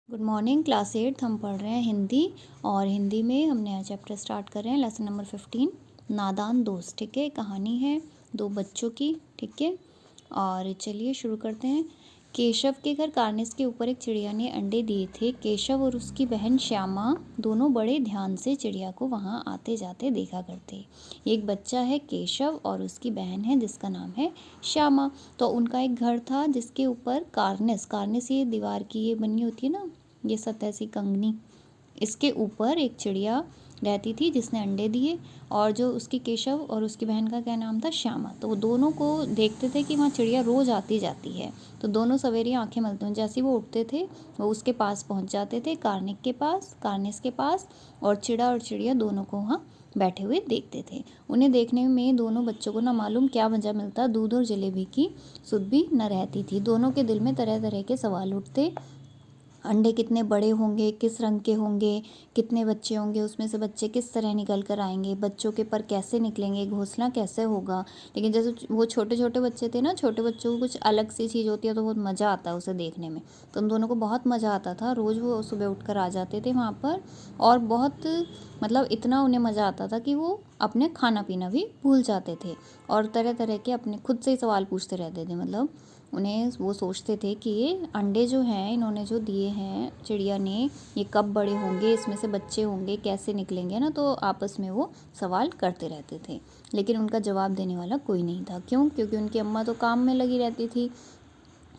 Good morning class 8 हम पढ़ रहे हैं हिंदी। और हिंदी में हम नया चैप्टर स्टार्ट कर रहे हैं, लेसन नंबर 15 नादान दोस्त। ठीक है, कहानी है दो बच्चों की। ठीक है, और चलिए शुरू करते हैं। केशव के घर कार्निस के ऊपर एक चिड़िया ने अंडे दिए थे। केशव और उसकी बहन श्यामा दोनों बड़े ध्यान से चिड़िया को वहाँ आते जाते देखा करते। एक बच्चा है केशव और उसकी बहन है जिसका नाम है श्यामा। तो उनका एक घर था जिसके ऊपर कार्निस, कार्निस ये दीवार की ये बनी होती है ना, ये सतह सी कंगनी, इसके ऊपर एक चिड़िया रहती थी जिसने अंडे दिए। और जो उसकी केशव और उसकी बहन का क्या नाम था, श्यामा। तो वो दोनों को देखते थे कि वहाँ चिड़िया रोज़ आती जाती है। तो दोनों सवेरे आंखें मलते हैं, जैसे ही वो उठते थे वो उसके पास पहुँच जाते थे, कार्निस के पास। और चिड़ा और चिड़िया दोनों को वहाँ बैठे हुए देखते थे। उन्हें देखने में दोनों बच्चों को ना मालूम क्या मज़ा मिलता, दूध और जलेबी की सुध भी न रहती थी। दोनों के दिल में तरह तरह के सवाल उठते। अंडे कितने बड़े होंगे, किस रंग के होंगे, कितने बच्चे होंगे, उसमें से बच्चे किस तरह निकल कर आएंगे, बच्चों के पर कैसे निकलेंगे, घोंसला कैसे होगा। लेकिन जैसे वो छोटे छोटे बच्चे थे ना, छोटे बच्चों को कुछ अलग सी चीज़ होती है तो बहुत मज़ा आता है उसे देखने में। तो उन दोनों को बहुत मज़ा आता था। रोज़ वो सुबह उठकर आ जाते थे वहाँ पर, और बहुत मतलब इतना उन्हें मज़ा आता था कि वो अपने खाना पीना भी भूल जाते थे और तरह तरह के अपने खुद से ही सवाल पूछते रहते थे। मतलब उन्हें वो सोचते थे कि ये अंडे जो हैं इन्होंने जो दिए हैं चिड़िया ने, ये कब बड़े होंगे, इसमें से बच्चे होंगे, कैसे निकलेंगे ना। तो आपस में वो सवाल करते रहते थे, लेकिन उनका जवाब देने वाला कोई नहीं था। क्यों? क्योंकि उनकी अम्मा तो काम में लगी रहती थी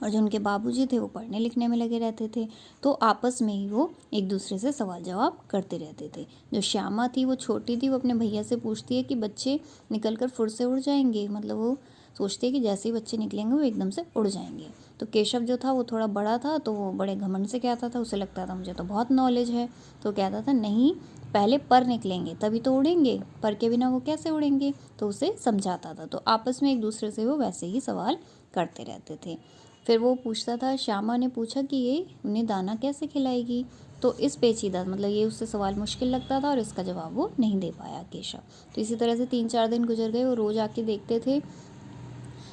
और जो उनके बाबूजी थे वो पढ़ने लिखने में लगे रहते थे। तो आपस में ही वो एक दूसरे से सवाल जवाब करते रहते थे। जो श्यामा थी वो छोटी थी, वो अपने भैया से पूछती है कि बच्चे निकल कर फुर से उड़ जाएंगे। मतलब वो सोचते हैं कि जैसे ही बच्चे निकलेंगे वो एकदम से उड़ जाएंगे। तो केशव जो था वो थोड़ा बड़ा था, तो वो बड़े घमंड से कहता था, उसे लगता था मुझे तो बहुत नॉलेज है। तो कहता था नहीं, पहले पर निकलेंगे तभी तो उड़ेंगे, पर के बिना वो कैसे उड़ेंगे। तो उसे समझाता था। तो आपस में एक दूसरे से वो वैसे ही सवाल करते रहते थे। फिर वो पूछता था, श्यामा ने पूछा कि ये उन्हें दाना कैसे खिलाएगी। तो इस पेचीदा, मतलब ये उससे सवाल मुश्किल लगता था और इसका जवाब वो नहीं दे पाया केशव। तो इसी तरह से 3-4 दिन गुजर गए। वो रोज़ आके देखते थे।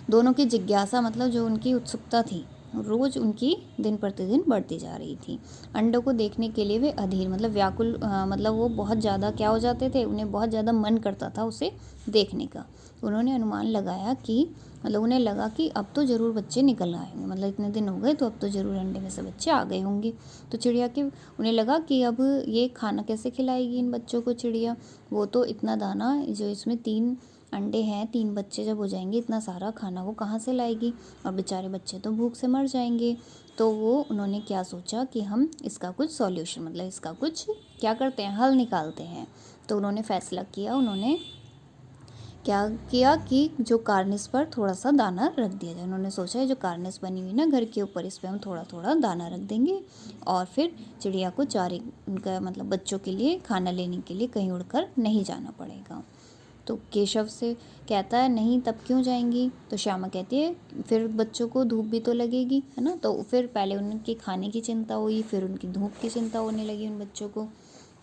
दोनों की जिज्ञासा, मतलब जो उनकी उत्सुकता थी, रोज़ उनकी दिन प्रतिदिन बढ़ती जा रही थी। अंडों को देखने के लिए वे अधीर, मतलब व्याकुल, मतलब वो बहुत ज़्यादा क्या हो जाते थे, उन्हें बहुत ज़्यादा मन करता था उसे देखने का। उन्होंने अनुमान लगाया कि, मतलब उन्हें लगा कि अब तो ज़रूर बच्चे निकल आएंगे, मतलब इतने दिन हो गए तो अब तो ज़रूर अंडे में से बच्चे आ गए होंगे। तो चिड़िया के उन्हें लगा कि अब ये खाना कैसे खिलाएगी इन बच्चों को चिड़िया। वो तो इतना दाना, जो इसमें 3 अंडे हैं, 3 बच्चे जब हो जाएंगे, इतना सारा खाना वो कहाँ से लाएगी, और बेचारे बच्चे तो भूख से मर जाएंगे। तो वो उन्होंने क्या सोचा कि हम इसका कुछ सॉल्यूशन, मतलब इसका कुछ क्या करते हैं, हल निकालते हैं। तो उन्होंने फैसला किया, उन्होंने क्या किया कि जो कार्निस पर थोड़ा सा दाना रख दिया जाए। उन्होंने सोचा है जो कार्निस बनी हुई ना घर के ऊपर, इस पर हम थोड़ा थोड़ा दाना रख देंगे और फिर चिड़िया को चारे, उनका मतलब बच्चों के लिए खाना लेने के लिए कहीं उड़कर नहीं जाना पड़ेगा। तो केशव से कहता है नहीं, तब क्यों जाएंगी। तो श्यामा कहती है फिर बच्चों को धूप भी तो लगेगी, है ना। तो फिर पहले उनके खाने की चिंता हुई, फिर उनकी धूप की चिंता होने लगी उन बच्चों को।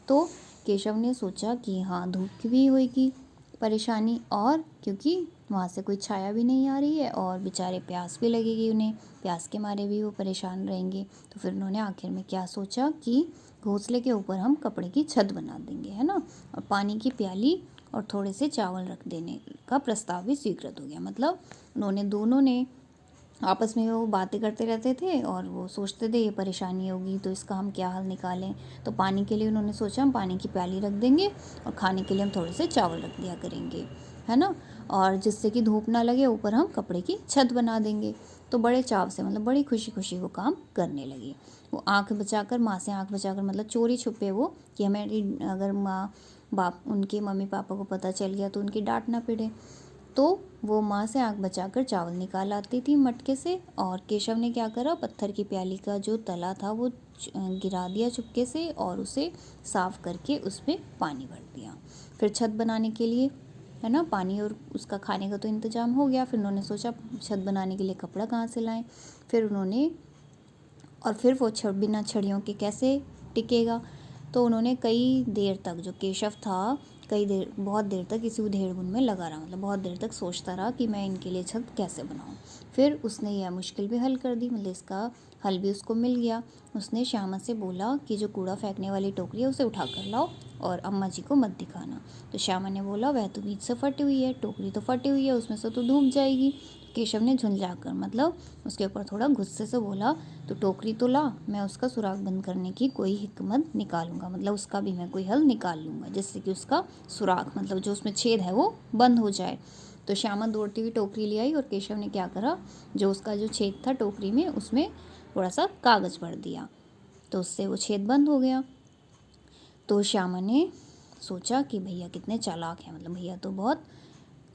तो केशव ने सोचा कि हाँ, धूप की भी होगी परेशानी, और क्योंकि वहाँ से कोई छाया भी नहीं आ रही है, और बेचारे प्यास भी लगेगी उन्हें, प्यास के मारे भी वो परेशान रहेंगे। तो फिर उन्होंने आखिर में क्या सोचा कि घोंसले के ऊपर हम कपड़े की छत बना देंगे, है ना, और पानी की प्याली और थोड़े से चावल रख देने का प्रस्ताव भी स्वीकृत हो गया। मतलब उन्होंने दोनों ने आपस में वो बातें करते रहते थे और वो सोचते थे ये परेशानी होगी तो इसका हम क्या हल निकालें। तो पानी के लिए उन्होंने सोचा हम पानी की प्याली रख देंगे और खाने के लिए हम थोड़े से चावल रख दिया करेंगे, है ना, और जिससे कि धूप ना लगे, ऊपर हम कपड़े की छत बना देंगे। तो बड़े चाव से, मतलब बड़ी खुशी खुशी वो काम करने लगी। वो आँख बचाकर, माँ से आँख बचाकर, मतलब चोरी छुपे वो, कि हमें अगर माँ बाप उनके मम्मी पापा को पता चल गया तो उनकी डांट ना पिटे। तो वो माँ से आँख बचाकर चावल निकाल आती थी मटके से। और केशव ने क्या करा, पत्थर की प्याली का जो तला था वो गिरा दिया चुपके से और उसे साफ करके उसमें पानी भर दिया। फिर छत बनाने के लिए, है ना, पानी और उसका खाने का तो इंतजाम हो गया। फिर उन्होंने सोचा छत बनाने के लिए कपड़ा कहाँ से लाएं। फिर उन्होंने, और फिर वो बिना छड़ियों के कैसे टिकेगा। तो उन्होंने कई देर तक, जो केशव था बहुत देर तक इसी उधेड़-बुन में लगा रहा, मतलब बहुत देर तक सोचता रहा कि मैं इनके लिए छत कैसे बनाऊँ। फिर उसने यह मुश्किल भी हल कर दी, मतलब इसका हल भी उसको मिल गया। उसने श्यामा से बोला कि जो कूड़ा फेंकने वाली टोकरी है उसे उठा कर लाओ और अम्मा जी को मत दिखाना। तो श्यामा ने बोला वह तो बीच से फटी हुई है, टोकरी तो फटी हुई है, उसमें से तो धूप जाएगी। केशव ने झुंझलाकर, मतलब उसके ऊपर थोड़ा गुस्से से बोला, तो टोकरी तो ला, मैं उसका सुराख बंद करने की कोई हिकमत निकालूंगा, मतलब उसका भी मैं कोई हल निकाल लूँगा जिससे कि उसका सुराख, मतलब जो उसमें छेद है वो बंद हो जाए। तो श्यामा दौड़ती हुई टोकरी ले आई और केशव ने क्या करा, जो उसका जो छेद था टोकरी में उसमें थोड़ा सा कागज़ भर दिया, तो उससे वो छेद बंद हो गया। तो श्यामा ने सोचा कि भैया कितने चालाक हैं, मतलब भैया तो बहुत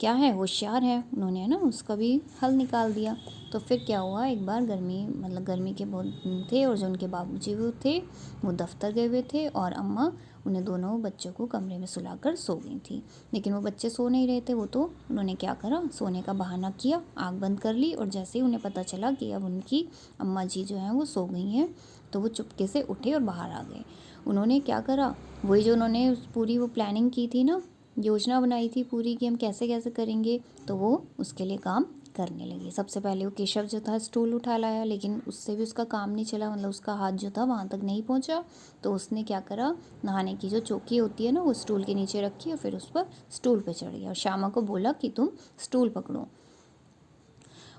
क्या है, होशियार है, उन्होंने है ना उसका भी हल निकाल दिया। तो फिर क्या हुआ, एक बार गर्मी के बहुत दिन थे और जो उनके बाबूजी वो थे वो दफ्तर गए हुए थे और अम्मा उन्हें दोनों बच्चों को कमरे में सुलाकर सो गई थी। लेकिन वो बच्चे सो नहीं रहे थे, वो तो उन्होंने क्या करा, सोने का बहाना किया, आँख बंद कर ली और जैसे ही उन्हें पता चला कि अब उनकी अम्मा जी जो हैं वो सो गई हैं, तो वो चुपके से उठे और बाहर आ गए। उन्होंने क्या करा, वही जो उन्होंने पूरी वो प्लानिंग की थी ना, योजना बनाई थी पूरी कि हम कैसे कैसे करेंगे, तो वो उसके लिए काम करने लगे। सबसे पहले वो केशव जो था स्टूल उठा लाया, लेकिन उससे भी उसका काम नहीं चला, मतलब उसका हाथ जो था वहाँ तक नहीं पहुँचा। तो उसने क्या करा, नहाने की जो चौकी होती है ना वो स्टूल के नीचे रखी और फिर उस पर स्टूल पे चढ़ गया और श्यामा को बोला कि तुम स्टूल पकड़ो।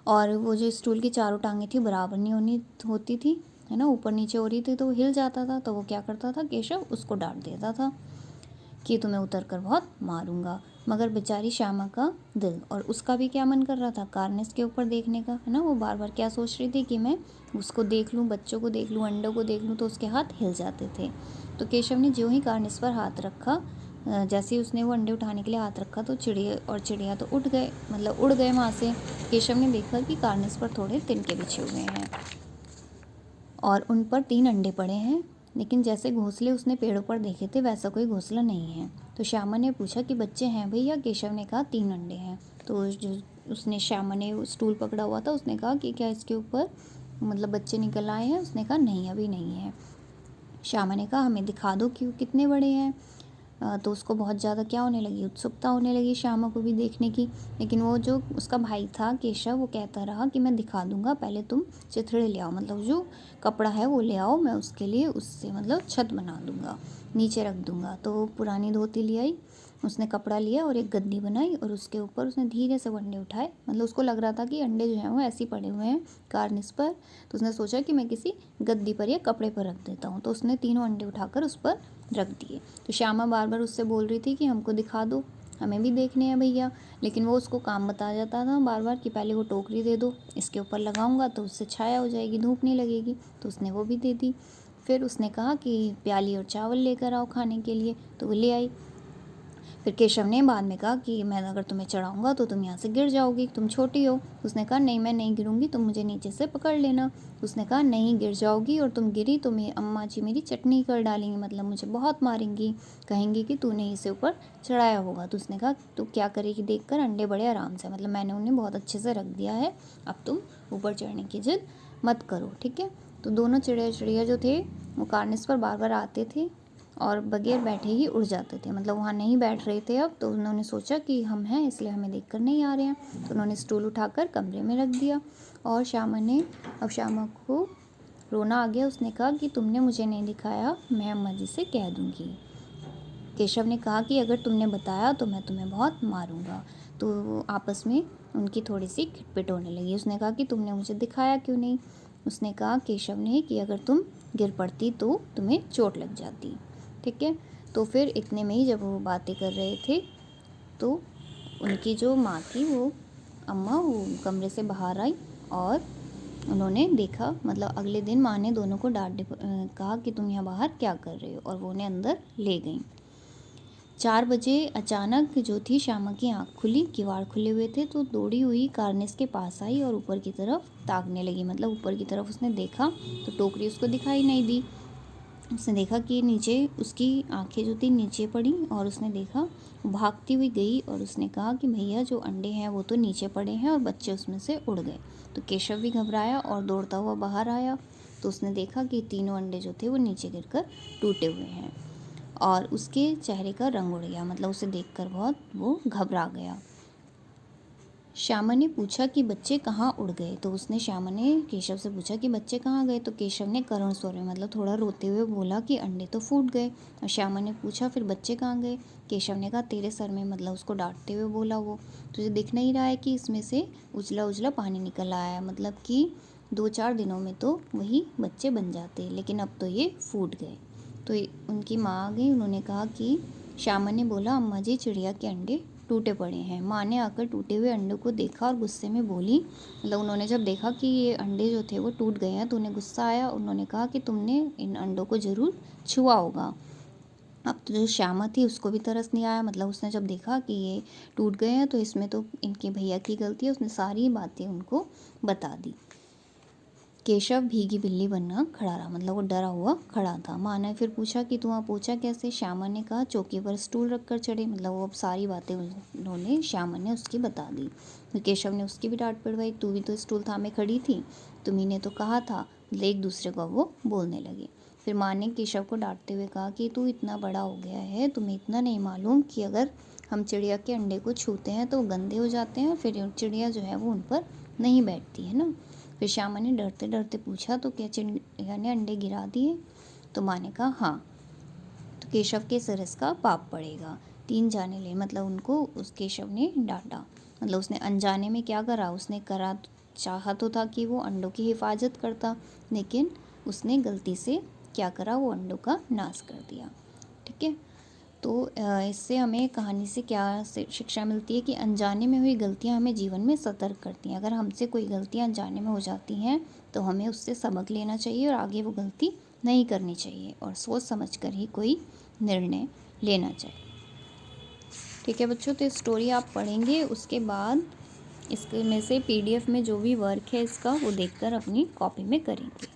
और वो जो स्टूल की चारों टांगें थी बराबर नहीं होती थी, है ना, ऊपर नीचे हो रही थी तो वो हिल जाता था। तो वो क्या करता था, केशव उसको डांट देता था कि तुम्हें उतर कर बहुत मारूंगा। मगर बेचारी श्यामा का दिल और उसका भी क्या मन कर रहा था, कार्निस के ऊपर देखने का, है ना। वो बार बार क्या सोच रही थी कि मैं उसको देख लूँ, बच्चों को देख लूँ, अंडों को देख लूँ, तो उसके हाथ हिल जाते थे। तो केशव ने ज्यों ही कार्निस पर हाथ रखा, जैसे ही उसने वो अंडे उठाने के लिए हाथ रखा तो चिड़िया तो उड़ गए, मतलब उड़ गए वहाँ से। केशव ने देखा कि कार्निस पर थोड़े तिनके बिछे हुए हैं और उन पर 3 अंडे पड़े हैं, लेकिन जैसे घोंसले उसने पेड़ों पर देखे थे वैसा कोई घोंसला नहीं है। तो श्यामा ने पूछा कि बच्चे हैं भैया, केशव ने कहा 3 अंडे हैं। तो जो उसने श्यामा ने स्टूल पकड़ा हुआ था उसने कहा कि क्या इसके ऊपर मतलब बच्चे निकल आए हैं, उसने कहा नहीं अभी नहीं है। श्यामा ने कहा हमें दिखा दो कि वो कितने बड़े हैं। तो उसको बहुत ज़्यादा क्या होने लगी, उत्सुकता होने लगी श्यामा को भी देखने की। लेकिन वो जो उसका भाई था केशव, वो कहता रहा कि मैं दिखा दूंगा, पहले तुम चिथड़े ले आओ, मतलब जो कपड़ा है वो ले आओ, मैं उसके लिए उससे मतलब छत बना दूंगा, नीचे रख दूंगा। तो वो पुरानी धोती ले आई, उसने कपड़ा लिया और एक गद्दी बनाई और उसके ऊपर उसने धीरे से वो अंडे उठाए, मतलब उसको लग रहा था कि अंडे जो हैं वो ऐसे ही पड़े हुए हैं कार्निस पर। तो उसने सोचा कि मैं किसी गद्दी पर या कपड़े पर रख देता हूँ, तो उसने तीनों अंडे उठाकर उस पर रख दिए। तो श्यामा बार बार उससे बोल रही थी कि हमको दिखा दो, हमें भी देखने हैं भैया, लेकिन वो उसको काम बता जाता था बार बार कि पहले वो टोकरी दे दो, इसके ऊपर लगाऊंगा तो उससे छाया हो जाएगी, धूप नहीं लगेगी। तो उसने वो भी दे दी। फिर उसने कहा कि प्याली और चावल लेकर आओ खाने के लिए, तो वो ले आई। फिर केशव ने बाद में कहा कि मैं अगर तुम्हें चढ़ाऊंगा तो तुम यहाँ से गिर जाओगी, तुम छोटी हो। उसने कहा नहीं मैं नहीं गिरूंगी, तुम मुझे नीचे से पकड़ लेना। उसने कहा नहीं गिर जाओगी, और तुम गिरी तो मेरी अम्मा जी मेरी चटनी कर डालेंगी, मतलब मुझे बहुत मारेंगी, कहेंगी कि तूने इसे ऊपर चढ़ाया होगा। तो उसने कहा तू क्या करेगी देख कर, अंडे बड़े आराम से, मतलब मैंने उन्हें बहुत अच्छे से रख दिया है, अब तुम ऊपर चढ़ने की जिद मत करो, ठीक है। तो दोनों चिड़िया जो थे वो कार्निस पर बार बार आते थे और बगैर बैठे ही उड़ जाते थे, मतलब वहाँ नहीं बैठ रहे थे अब। तो उन्होंने सोचा कि हम हैं इसलिए हमें देखकर नहीं आ रहे हैं, तो उन्होंने स्टूल उठाकर कमरे में रख दिया। और श्यामा को रोना आ गया। उसने कहा कि तुमने मुझे नहीं दिखाया, मैं अम्मा जी से कह दूँगी। केशव ने कहा कि अगर तुमने बताया तो मैं तुम्हें बहुत मारूंगा। तो आपस में उनकी थोड़ी सी खिटपिट होने लगी। उसने कहा कि तुमने मुझे दिखाया क्यों नहीं। उसने कहा केशव ने कि अगर तुम गिर पड़ती तो तुम्हें चोट लग जाती, ठीक है। तो फिर इतने में ही जब वो बातें कर रहे थे तो उनकी जो माँ थी वो अम्मा वो कमरे से बाहर आई और उन्होंने देखा, मतलब अगले दिन माँ ने दोनों को कहा कि तुम यहाँ बाहर क्या कर रहे हो, और वो उन्हें अंदर ले गई। 4 बजे अचानक जो थी श्यामा की आँख खुली, किवाड़ खुले हुए थे, तो दौड़ी हुई कार्निस के पास आई और ऊपर की तरफ ताकने लगी, मतलब ऊपर की तरफ उसने देखा तो टोकरी उसको दिखाई नहीं दी। उसने देखा कि नीचे उसकी आंखें जो थी नीचे पड़ी और उसने देखा, भागती हुई गई और उसने कहा कि भैया जो अंडे हैं वो तो नीचे पड़े हैं और बच्चे उसमें से उड़ गए। तो केशव भी घबराया और दौड़ता हुआ बाहर आया, तो उसने देखा कि तीनों अंडे जो थे वो नीचे गिरकर टूटे हुए हैं। और उसके चेहरे का रंग उड़ गया, मतलब उसे देखकर बहुत वो घबरा गया। श्यामा ने पूछा कि बच्चे कहाँ उड़ गए, तो उसने श्यामा ने केशव से पूछा कि बच्चे कहाँ गए, तो केशव ने करुण स्वर में मतलब थोड़ा रोते हुए बोला कि अंडे तो फूट गए। और श्यामा ने पूछा फिर बच्चे कहाँ गए, केशव ने कहा तेरे सर में, मतलब उसको डांटते हुए बोला वो, तुझे दिख नहीं रहा है कि इसमें से उजला उजला पानी निकल आया है, मतलब कि 2-4 दिनों में तो वही बच्चे बन जाते, लेकिन अब तो ये फूट गए। तो उनकी माँ आ गई, उन्होंने कहा कि श्यामा ने बोला अम्मा जी चिड़िया के अंडे टूटे पड़े हैं। माँ ने आकर टूटे हुए अंडों को देखा और गुस्से में बोली, मतलब उन्होंने जब देखा कि ये अंडे जो थे वो टूट गए हैं तो उन्हें गुस्सा आया। उन्होंने कहा कि तुमने इन अंडों को ज़रूर छुआ होगा। अब तो जो श्यामा थी उसको भी तरस नहीं आया, मतलब उसने जब देखा कि ये टूट गए हैं तो इसमें तो इनके भैया की गलती है, उसने सारी बातें उनको बता दी। केशव भीगी बिल्ली बनना खड़ा रहा, मतलब वो डरा हुआ खड़ा था। माँ ने फिर पूछा कि तू वहाँ पहुँचा कैसे। श्यामा ने कहा चौकी पर स्टूल रखकर चढ़े, मतलब वो अब सारी बातें उन्होंने श्यामा ने उसकी बता दी। तो केशव ने उसकी भी डांट पड़वाई, तू भी तो स्टूल थामे खड़ी थी, तुम्ही ने तो कहा था, मतलब एक दूसरे को वो बोलने लगे। फिर माँ ने केशव को डांटते हुए कहा कि तू इतना बड़ा हो गया है, तुम्हें इतना नहीं मालूम कि अगर हम चिड़िया के अंडे को छूते हैं तो वो गंदे हो जाते हैं, फिर चिड़िया जो है वो उन पर नहीं बैठती है ना। फिर श्यामा ने डरते डरते पूछा तो क्या चिड़िया ने अंडे गिरा दिए, तो माँ ने कहा हाँ, तो केशव के सिर इसका पाप पड़ेगा, 3 जाने ले, मतलब उनको उस केशव ने डांटा। मतलब उसने अनजाने में क्या करा, उसने करा चाहा तो था कि वो अंडों की हिफाजत करता, लेकिन उसने गलती से क्या करा, वो अंडों का नाश कर दिया। ठीक है, तो इससे हमें कहानी से क्या शिक्षा मिलती है कि अनजाने में हुई गलतियां हमें जीवन में सतर्क करती हैं। अगर हमसे कोई गलतियां अनजाने में हो जाती हैं तो हमें उससे सबक लेना चाहिए और आगे वो गलती नहीं करनी चाहिए और सोच समझ कर ही कोई निर्णय लेना चाहिए। ठीक है बच्चों, तो स्टोरी आप पढ़ेंगे, उसके बाद इसके में से PDF में जो भी वर्क है इसका वो देखकर अपनी कॉपी में करेंगे।